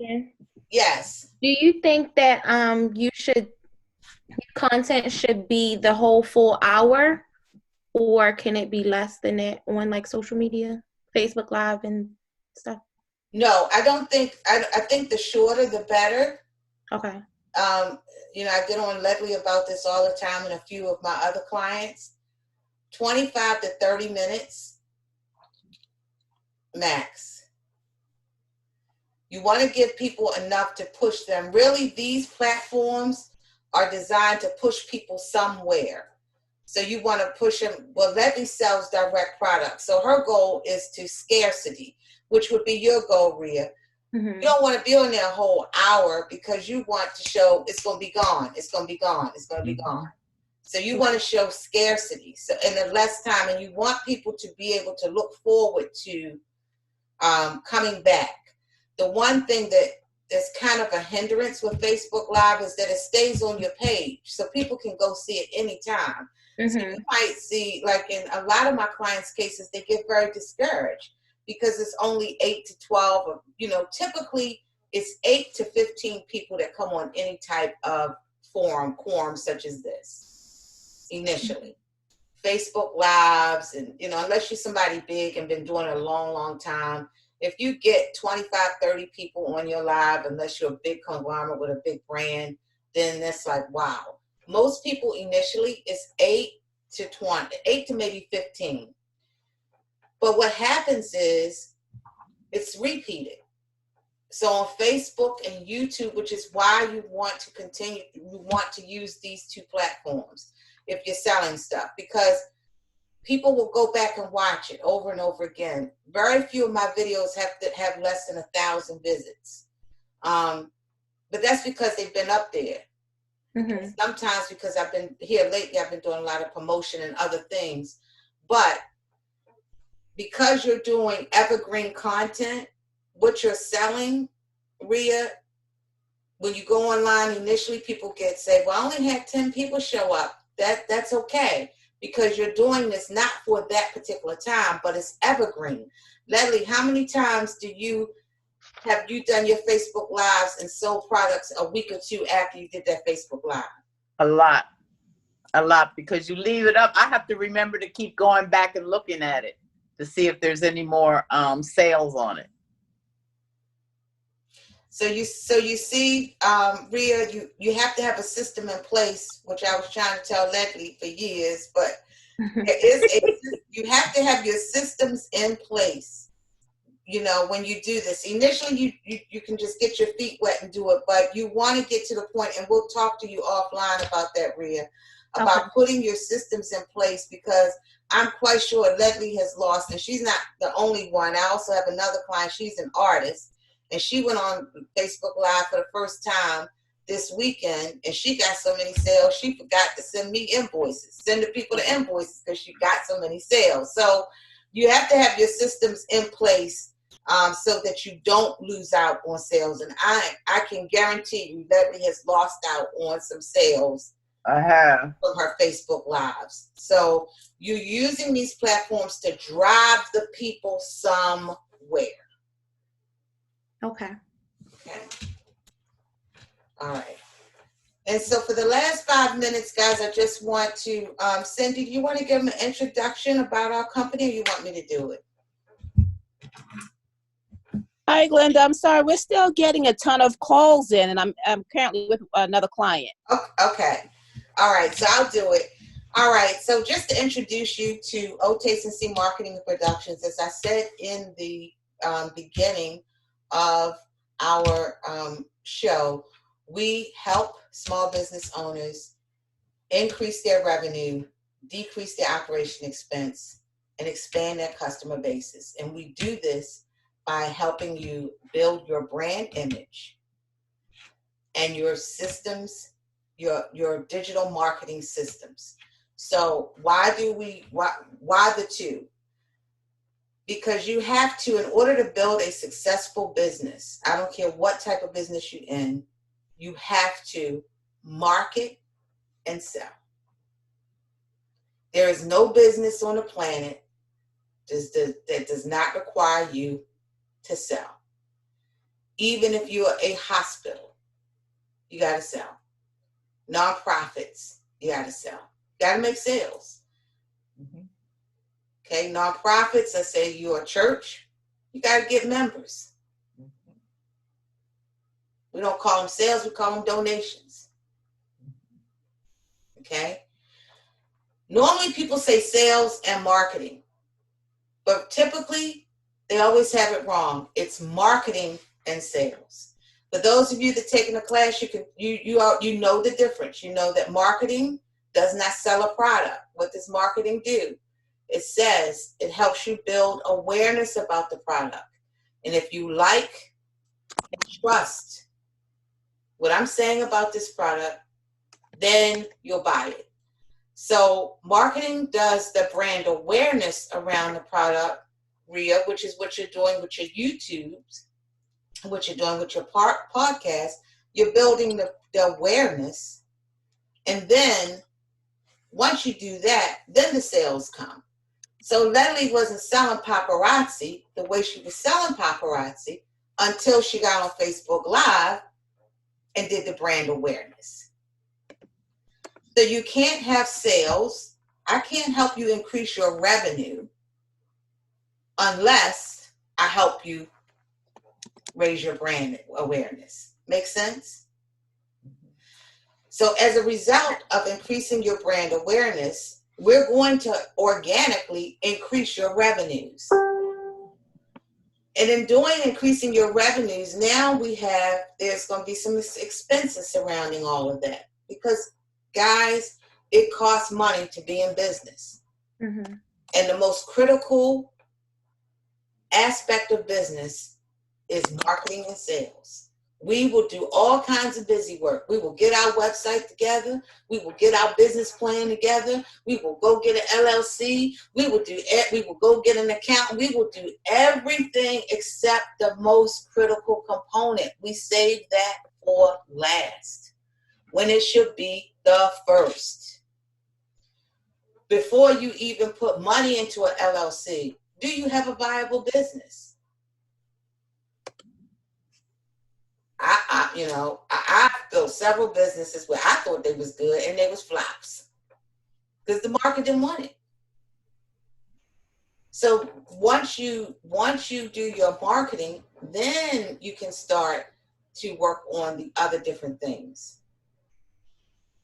again? Yes. Do you think that content should be the whole full hour, or can it be less than that on like social media, Facebook Live and stuff? No, I don't think, I think the shorter the better. Okay. I get on Ledley about this all the time and a few of my other clients. 25 to 30 minutes max. You want to give people enough to push them. Really, these platforms are designed to push people somewhere. So you want to push them. Well, Ledley sells direct products. So her goal is to scarcity, which would be your goal, Rhea. Mm-hmm. You don't want to be on there a whole hour because you want to show it's going to be gone. It's going to be gone. It's going to be gone. So you want to show scarcity. So in the less time, and you want people to be able to look forward to coming back. The one thing that is kind of a hindrance with Facebook Live is that it stays on your page, so people can go see it anytime. Mm-hmm. So you might see, like in a lot of my clients' cases, they get very discouraged because it's only 8 to 12. Typically it's 8 to 15 people that come on any type of quorum such as this initially. Facebook Lives, and unless you're somebody big and been doing it a long time, if you get 25, 30 people on your live, unless you're a big conglomerate with a big brand, then that's like, wow. Most people initially is 8 to 20, 8 to maybe 15. But what happens is it's repeated. So on Facebook and YouTube, which is why you want to use these two platforms if you're selling stuff, because people will go back and watch it over and over again. Very few of my videos have to have less than 1,000 visits. But that's because they've been up there. Mm-hmm. Sometimes because I've been here lately, I've been doing a lot of promotion and other things. But because you're doing evergreen content, what you're selling, Rhea, when you go online initially, people say, well, I only had 10 people show up. That's okay, because you're doing this not for that particular time, but it's evergreen. Ledley, how many times have you done your Facebook Lives and sold products a week or two after you did that Facebook Live? A lot, because you leave it up. I have to remember to keep going back and looking at it to see if there's any more sales on it. So you see, Rhea, you have to have a system in place, which I was trying to tell Ledley for years, but you have to have your systems in place. When you do this, initially you can just get your feet wet and do it, but you want to get to the point, and we'll talk to you offline about that, Rhea, about putting your systems in place, because I'm quite sure Ledley has lost, and she's not the only one. I also have another client. She's an artist, and she went on Facebook Live for the first time this weekend, and she got so many sales, she forgot to send me invoices, send the people the invoices because she got so many sales. So you have to have your systems in place so that you don't lose out on sales. And I can guarantee you Ledley has lost out on some sales. I have. From her Facebook Lives. So you're using these platforms to drive the people somewhere. Okay. All right. And so for the last 5 minutes, guys, I just want to, Cindy, do you want to give them an introduction about our company, or you want me to do it? Hi, Glenda. I'm sorry. We're still getting a ton of calls in, and I'm currently with another client. Okay. All right. So I'll do it. All right. So just to introduce you to O-Taste&C Marketing and Productions, as I said in the beginning of our show, we help small business owners increase their revenue, decrease their operation expense, and expand their customer bases. And we do this by helping you build your brand image and your systems, your digital marketing systems. So why the two? Because you have to, in order to build a successful business, I don't care what type of business you're in, you have to market and sell. There is no business on the planet that does not require you to sell. Even if you're a hospital, you got to sell. Nonprofits, you got to sell. Got to make sales. Okay, nonprofits, let's say you're a church, you got to get members. We don't call them sales, we call them donations. Okay? Normally people say sales and marketing, but typically they always have it wrong. It's marketing and sales. For those of you that taken a class, you know the difference. You know that marketing does not sell a product. What does marketing do? It says it helps you build awareness about the product. And if you like and trust what I'm saying about this product, then you'll buy it. So marketing does the brand awareness around the product, Rhea, which is what you're doing with your YouTubes, what you're doing with your podcast. You're building the awareness. And then once you do that, then the sales come. So Leslie wasn't selling paparazzi the way she was selling paparazzi until she got on Facebook Live and did the brand awareness. So you can't have sales. I can't help you increase your revenue unless I help you raise your brand awareness. Make sense? So as a result of increasing your brand awareness, we're going to organically increase your revenues. And in increasing your revenues, now there's going to be some expenses surrounding all of that. Because, guys, it costs money to be in business. Mm-hmm. And the most critical aspect of business is marketing and sales. We will do all kinds of busy work. We will get our website together. We will get our business plan together. We will go get an LLC. We will go get an account. We will do everything except the most critical component. We save that for last, when it should be the first. Before you even put money into an LLC, do you have a viable business? I built several businesses where I thought they was good and they was flops because the market didn't want it. So once you do your marketing, then you can start to work on the other different things.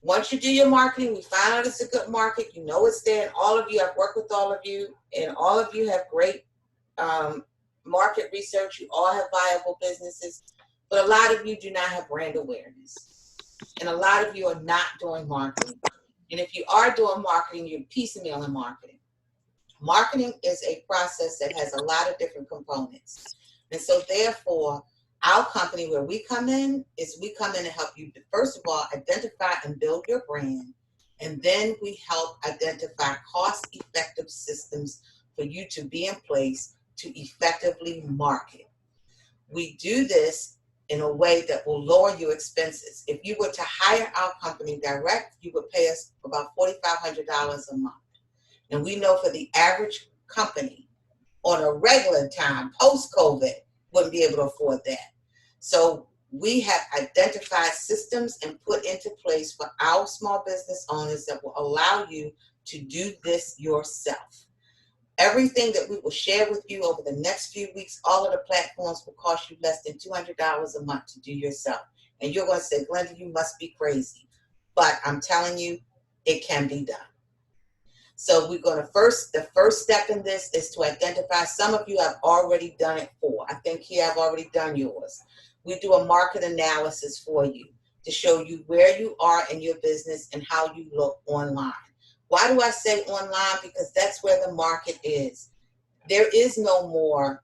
Once you do your marketing, we find out it's a good market. You know it's there, and all of you, I've worked with all of you, and all of you have great market research. You all have viable businesses. But a lot of you do not have brand awareness. And a lot of you are not doing marketing. And if you are doing marketing, you're piecemealing marketing. Marketing is a process that has a lot of different components. And so therefore, our company, where we come in, is we come in to help you, first of all, identify and build your brand. And then we help identify cost-effective systems for you to be in place to effectively market. We do this in a way that will lower your expenses. If you were to hire our company direct, you would pay us about $4,500 a month. And we know for the average company on a regular time, post-COVID, wouldn't be able to afford that. So we have identified systems and put into place for our small business owners that will allow you to do this yourself. Everything that we will share with you over the next few weeks, all of the platforms will cost you less than $200 a month to do yourself. And you're going to say, Glenda, you must be crazy. But I'm telling you, it can be done. So we're going to the first step in this is to identify. Some of you have already done it for. I think here I've already done yours. We do a market analysis for you to show you where you are in your business and how you look online. Why do I say online? Because that's where the market is. There is no more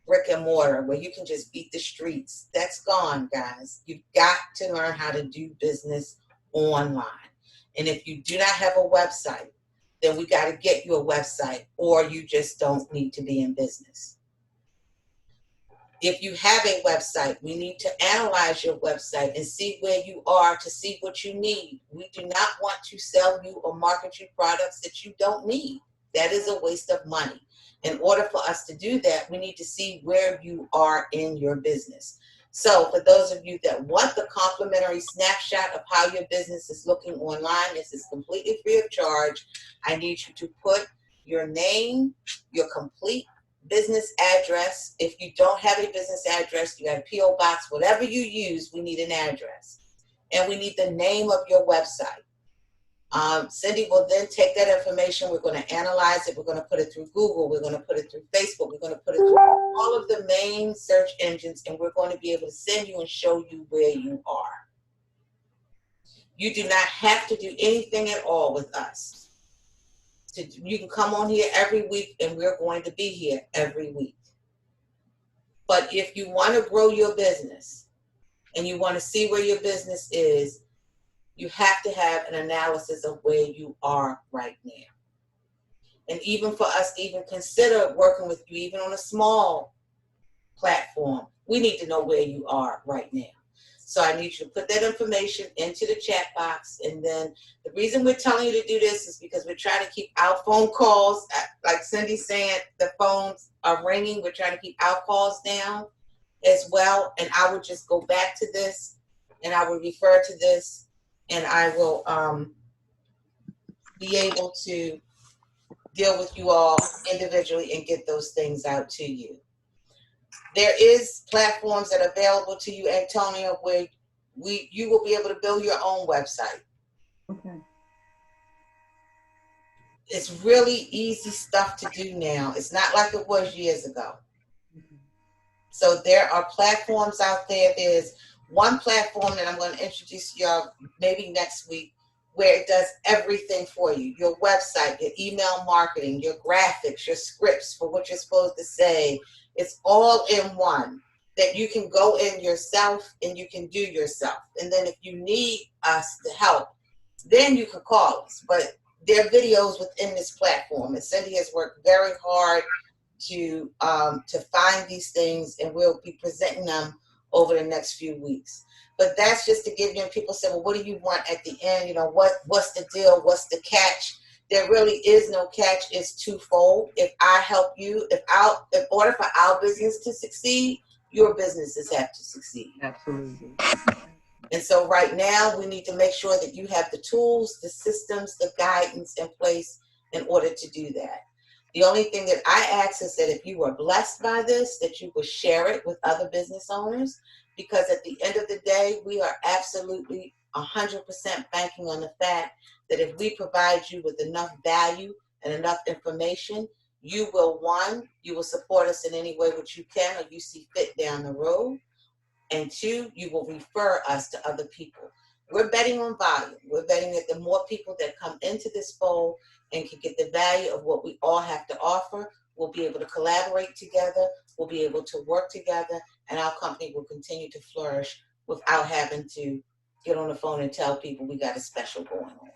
brick and mortar where you can just beat the streets. That's gone, guys. You've got to learn how to do business online. And if you do not have a website, then we got to get you a website, or you just don't need to be in business. If you have a website, we need to analyze your website and see where you are to see what you need. We do not want to sell you or market you products that you don't need. That is a waste of money. In order for us to do that, we need to see where you are in your business. So for those of you that want the complimentary snapshot of how your business is looking online, this is completely free of charge. I need you to put your name, your complete business address. If you don't have a business address, you got a P.O. box, whatever you use, we need an address. And we need the name of your website. Cindy will then take that information. We're going to analyze it. We're going to put it through Google. We're going to put it through Facebook. We're going to put it through all of the main search engines, and we're going to be able to send you and show you where you are. You do not have to do anything at all with us. You can come on here every week, and we're going to be here every week. But if you want to grow your business and you want to see where your business is, you have to have an analysis of where you are right now. And even for us to even consider working with you, even on a small platform, we need to know where you are right now. So I need you to put that information into the chat box. And then the reason we're telling you to do this is because we're trying to keep our phone calls, like Cindy's saying, the phones are ringing. We're trying to keep our calls down as well. And I would just go back to this, and I will refer to this, and I will be able to deal with you all individually and get those things out to you. There is platforms that are available to you, Antonio, where you will be able to build your own website. Okay. It's really easy stuff to do now. It's not like it was years ago. So there are platforms out there. There's one platform that I'm going to introduce y'all maybe next week, where it does everything for you. Your website, your email marketing, your graphics, your scripts for what you're supposed to say. It's all in one that you can go in yourself and you can do yourself. And then if you need us to help, then you can call us. But there are videos within this platform, and Cindy has worked very hard to find these things, and we'll be presenting them over the next few weeks. But that's just to give you, and people say, well, what do you want at the end? You know, what's the deal? What's the catch? There really is no catch. It's twofold. If I help you, in order for our business to succeed, your businesses have to succeed. Absolutely. And so right now, we need to make sure that you have the tools, the systems, the guidance in place in order to do that. The only thing that I ask is that if you are blessed by this, that you will share it with other business owners, because at the end of the day, we are absolutely 100% banking on the fact that if we provide you with enough value and enough information, you will support us in any way which you can or you see fit down the road. And two, you will refer us to other people. We're betting on volume. We're betting that the more people that come into this fold and can get the value of what we all have to offer, we'll be able to collaborate together, we'll be able to work together, and our company will continue to flourish without having to get on the phone and tell people we got a special going on.